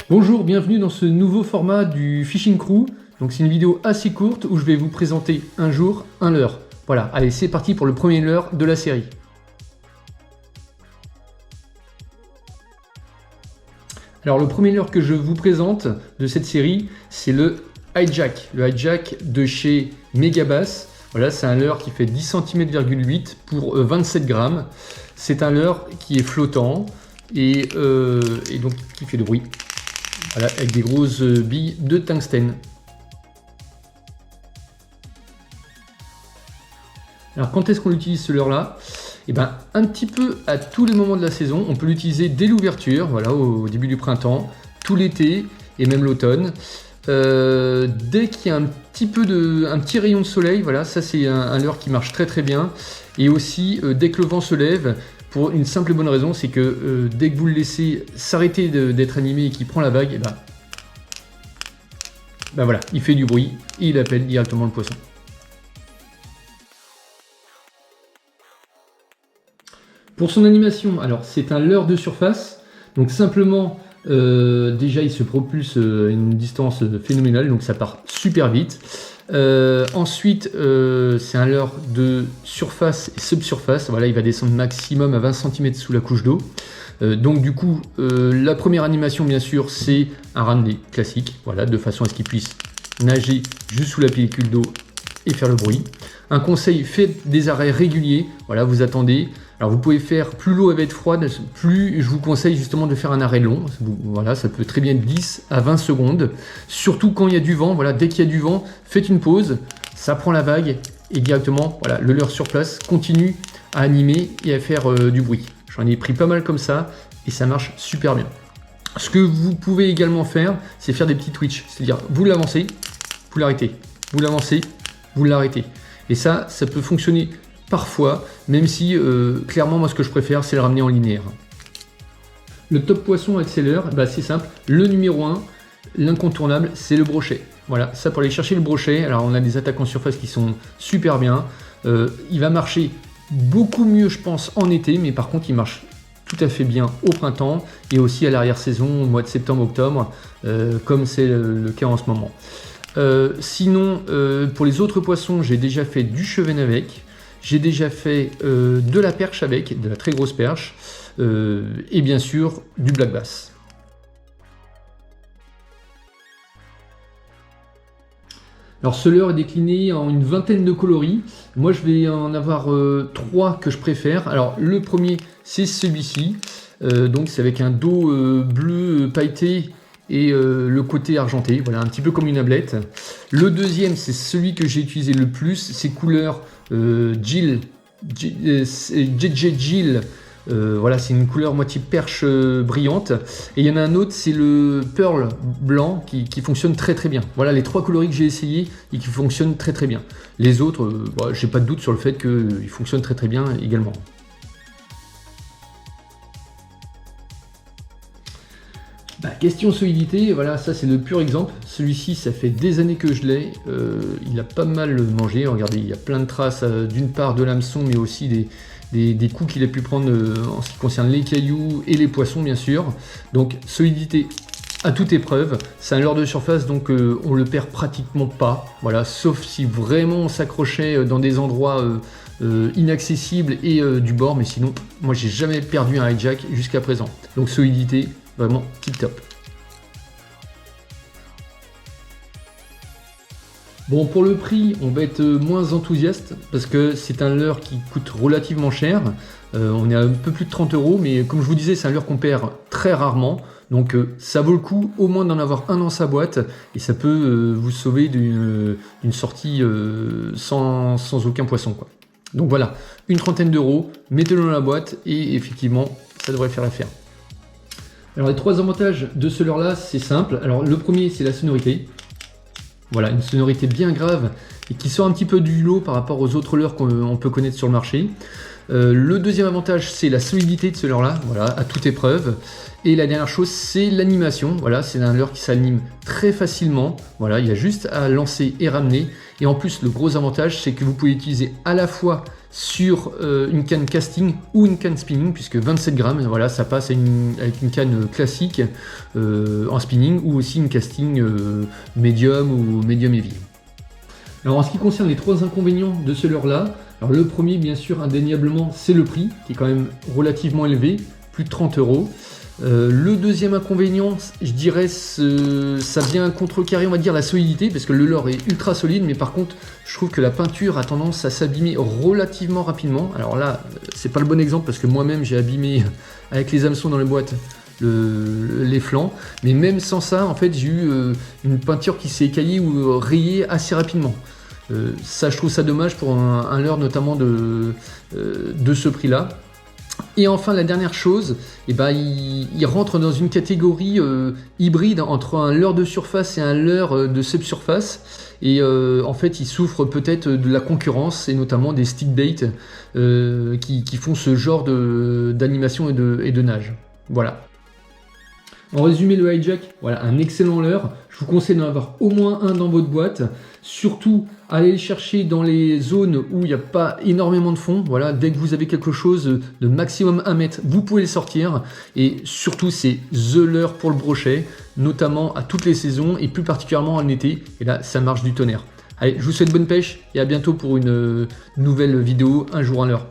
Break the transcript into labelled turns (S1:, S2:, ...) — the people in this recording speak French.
S1: Bonjour, bienvenue dans ce nouveau format du Fishing Crew. Donc c'est une vidéo assez courte où je vais vous présenter un jour, un leurre. Voilà, allez c'est parti pour le premier leurre de la série. Alors le premier leurre que je vous présente de cette série, c'est le Hijack. Le Hijack de chez Megabass. Voilà, c'est un leurre qui fait 10 cm,8 pour 27 grammes. C'est un leurre qui est flottant et donc qui fait de bruit. Voilà, avec des grosses billes de tungstène. Alors quand est-ce qu'on utilise ce leurre-là? Eh ben, un petit peu à tous les moments de la saison. On peut l'utiliser dès l'ouverture, voilà, au début du printemps, tout l'été et même l'automne. Dès qu'il y a un petit rayon de soleil, voilà, ça c'est un leurre qui marche très très bien. Et aussi dès que le vent se lève, pour une simple et bonne raison, c'est que dès que vous le laissez s'arrêter d'être animé et qu'il prend la vague, et ben voilà, il fait du bruit et il appelle directement le poisson. Pour son animation, alors c'est un leurre de surface, donc simplement déjà il se propulse à une distance phénoménale, donc ça part super vite. Ensuite c'est un leurre de surface et subsurface, voilà, il va descendre maximum à 20 cm sous la couche d'eau. Donc du coup la première animation bien sûr c'est un ramené classique, voilà, de façon à ce qu'il puisse nager juste sous la pellicule d'eau et faire le bruit. Un conseil, faites des arrêts réguliers, voilà, vous attendez. Alors vous pouvez faire, plus l'eau va être froide, plus je vous conseille justement de faire un arrêt long. Voilà, ça peut très bien être 10 à 20 secondes. Surtout quand il y a du vent, voilà, dès qu'il y a du vent, faites une pause, ça prend la vague et directement, voilà, le leurre sur place continue à animer et à faire du bruit. J'en ai pris pas mal comme ça et ça marche super bien. Ce que vous pouvez également faire, c'est faire des petits twitch, c'est-à-dire vous l'avancez, vous l'arrêtez, vous l'avancez, vous l'arrêtez. Et ça peut fonctionner parfois, même si clairement moi ce que je préfère c'est le ramener en linéaire. Le top poisson avec ces leurres, bah, c'est simple, le numéro 1, l'incontournable, c'est le brochet. Voilà, ça pour aller chercher le brochet, alors on a des attaques en surface qui sont super bien, il va marcher beaucoup mieux je pense en été, mais par contre il marche tout à fait bien au printemps et aussi à l'arrière-saison au mois de septembre-octobre, comme c'est le cas en ce moment. Sinon, pour les autres poissons, j'ai déjà fait du chevenne avec, j'ai déjà fait de la perche avec, de la très grosse perche, et bien sûr du black bass. Alors ce leurre est décliné en une vingtaine de coloris. Moi je vais en avoir 3 que je préfère. Alors le premier c'est celui-ci, donc c'est avec un dos bleu pailleté et le côté argenté, voilà, un petit peu comme une ablette. Le deuxième c'est celui que j'ai utilisé le plus, c'est couleur JJ Jill. Voilà, c'est une couleur moitié perche brillante. Et il y en a un autre, c'est le Pearl blanc qui fonctionne très très bien. Voilà les 3 coloris que j'ai essayé et qui fonctionnent très très bien. Les autres, j'ai pas de doute sur le fait qu'ils fonctionnent très très bien également. Question solidité, voilà, ça c'est le pur exemple. Celui-ci, ça fait des années que je l'ai. Il a pas mal mangé. Regardez, il y a plein de traces d'une part de l'hameçon, mais aussi des coups qu'il a pu prendre en ce qui concerne les cailloux et les poissons, bien sûr. Donc, solidité à toute épreuve. C'est un leurre de surface, donc on le perd pratiquement pas. Voilà, sauf si vraiment on s'accrochait dans des endroits inaccessibles et du bord. Mais sinon, moi, j'ai jamais perdu un hijack jusqu'à présent. Donc, solidité, vraiment tip top. Bon, pour le prix, on va être moins enthousiaste parce que c'est un leurre qui coûte relativement cher. On est à un peu plus de 30 €, mais comme je vous disais, c'est un leurre qu'on perd très rarement. Donc ça vaut le coup au moins d'en avoir un dans sa boîte et ça peut vous sauver d'une sortie sans aucun poisson, quoi. Donc voilà, une trentaine d'euros, mettez-le dans la boîte et effectivement, ça devrait faire l'affaire. Alors les 3 avantages de ce leurre-là, c'est simple. Alors le premier, c'est la sonorité. Voilà, une sonorité bien grave et qui sort un petit peu du lot par rapport aux autres leurres qu'on peut connaître sur le marché. Le deuxième avantage, c'est la solidité de ce leurre-là, voilà, à toute épreuve. Et la dernière chose, c'est l'animation. Voilà, c'est un leurre qui s'anime très facilement. Voilà, il y a juste à lancer et ramener. Et en plus, le gros avantage, c'est que vous pouvez l'utiliser à la fois sur une canne casting ou une canne spinning, puisque 27 grammes, voilà, ça passe avec une canne classique en spinning ou aussi une casting medium ou medium heavy. Alors en ce qui concerne les 3 inconvénients de ce leurre-là, alors le premier bien sûr indéniablement c'est le prix qui est quand même relativement élevé, plus de 30 €. Le deuxième inconvénient, je dirais, ça vient contrecarrer, on va dire, la solidité, parce que le leurre est ultra solide, mais par contre, je trouve que la peinture a tendance à s'abîmer relativement rapidement. Alors là, c'est pas le bon exemple, parce que moi-même, j'ai abîmé avec les hameçons dans les boîtes les flancs, mais même sans ça, en fait, j'ai eu une peinture qui s'est écaillée ou rayée assez rapidement. Ça, je trouve ça dommage pour un leurre, notamment de ce prix-là. Et enfin, la dernière chose, eh ben, il rentre dans une catégorie hybride entre un leurre de surface et un leurre de subsurface. Et en fait, il souffre peut-être de la concurrence et notamment des stick bait qui font ce genre d'animation et de nage. Voilà. En résumé, le hijack, voilà, un excellent leurre. Je vous conseille d'en avoir au moins un dans votre boîte. Surtout, allez le chercher dans les zones où il n'y a pas énormément de fond. Voilà, dès que vous avez quelque chose de maximum 1 mètre, vous pouvez le sortir. Et surtout, c'est the leurre pour le brochet, notamment à toutes les saisons et plus particulièrement en été. Et là, ça marche du tonnerre. Allez, je vous souhaite bonne pêche et à bientôt pour une nouvelle vidéo, un jour un leurre.